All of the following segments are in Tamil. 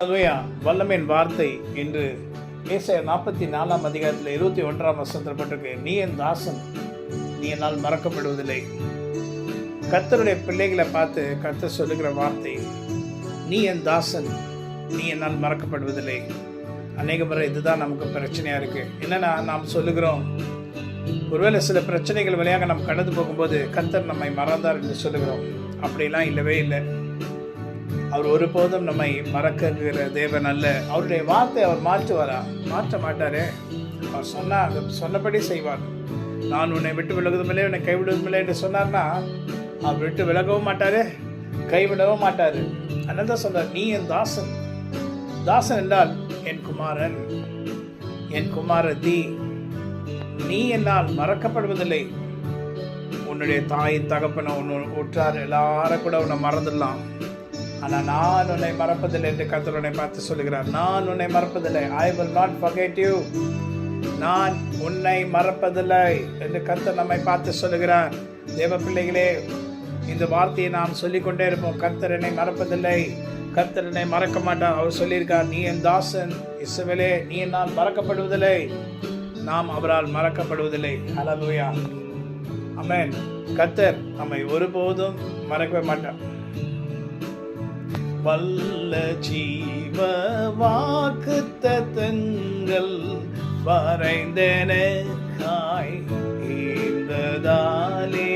ஹல்லேலூயா. வல்லமையின் வார்த்தை இன்று ஏசாயா 44 அதிகாரத்தில் 21 பட்டிருக்கு. நீ என் தாசன், நீ என்னால் மறக்கப்படுவதில்லை. கர்த்தருடைய பிள்ளைகளை பார்த்து கர்த்தர் சொல்லுகிற வார்த்தை, நீ என் தாசன், நீ என்னால் மறக்கப்படுவதில்லை. அநேக முறை இதுதான் நமக்கு பிரச்சனையா இருக்கு. என்னன்னா, நாம் சொல்லுகிறோம், ஒருவேளை சில பிரச்சனைகள் வழியாக நாம் கடந்து போகும்போது கர்த்தர் நம்மை மறந்தார் என்று சொல்லுகிறோம். அப்படிலாம் இல்லவே இல்லை. அவர் ஒருபோதும் நம்மை மறக்கிற தேவன் அல்ல. அவருடைய வார்த்தை அவர் மாற்றுவாரா? மாற்ற மாட்டாரே. அவர் சொன்னபடி செய்வார். நான் உன்னை விட்டு விலகுவதும் இல்லை, உன்னை கைவிடுவதும் இல்லை என்று சொன்னார்னா, அவர் விட்டு விலகவும் மாட்டாரு, கைவிடவும் மாட்டாரு. அதனால தான் சொல்றார், நீ என் தாசன். தாசன் என்றால் என் குமாரன், என் குமாரதி. நீ என்னால் மறக்கப்படுவதில்லை. உன்னுடைய தாயின் தகப்பனை உற்றார் எல்லாரும் கூட உன்னை மறந்துடலாம், ஆனால் நான் உன்னை மறப்பதில்லை என்று கர்த்தர் உன்னை பார்த்து சொல்லுகிறார். நான் உன்னை மறப்பதில்லை. I will not forget you. நான் உன்னை மறப்பதில்லை என்று கர்த்தர் நம்மை பார்த்து சொல்லுகிறார். தேவ பிள்ளைகளே, இந்த வார்த்தையை நாம் சொல்லிக்கொண்டே இருப்போம். கர்த்தர் என்னை மறப்பதில்லை, கர்த்தர் என்னை மறக்க மாட்டார். அவர் சொல்லியிருக்கார், நீ என் தாசன் இஸ்ரவேலே, நீ என்னால் மறக்கப்படுவதில்லை. நாம் அவரால் மறக்கப்படுவதில்லை. ஹல்லேலூயா. ஆமென். கர்த்தர் நம்மை ஒருபோதும் மறக்கவே மாட்டார். வல்ல ஜீவ வாக்குத்தத்தங்கள் வரைந்தெனக்காய் ஈந்ததாலே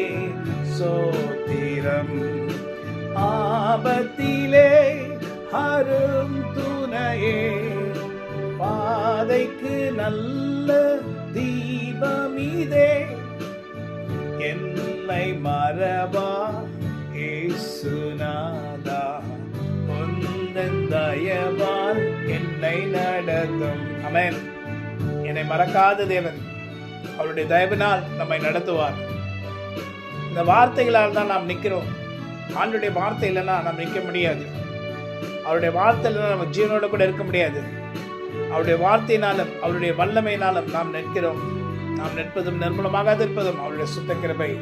சோத்திரம். ஆபத்திலே அரும் துணையே, பாதைக்கு நல்ல தீபமிதே. என்னை மறவா இயேசுநாதா, தயவால் என்னை நடத்தும். ஆமென். என்னை மறக்காத தேவன் அவருடைய தயவினால் நம்மை நடத்துவார். இந்த வார்த்தைகளால் தான் நாம் நிற்கிறோம். ஆண்டுடைய வார்த்தை இல்லைன்னா நாம் நிற்க முடியாது. அவருடைய வார்த்தை இல்லைன்னா நம்ம ஜீவனோட கூட இருக்க முடியாது. அவருடைய வார்த்தையினாலும் அவருடைய வல்லமையினாலும் நாம் நிற்கிறோம். நாம் நிற்பதும் நிர்மூலமாக இருப்பதும் அவருடைய சுத்த கிருபை,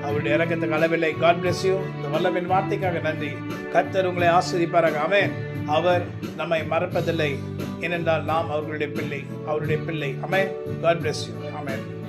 அவருடைய இரக்கத்துக்கு அளவில்லை. God bless you. இந்த வல்லமையின் வார்த்தைக்காக நன்றி. கர்த்தர் உங்களை ஆசீர்வதிப்பாராக. ஆமென். அவர் நம்மை மறப்பதில்லை, ஏனென்றால் நாம் அவருடைய பிள்ளை. ஆமென். God bless you. ஆமென்.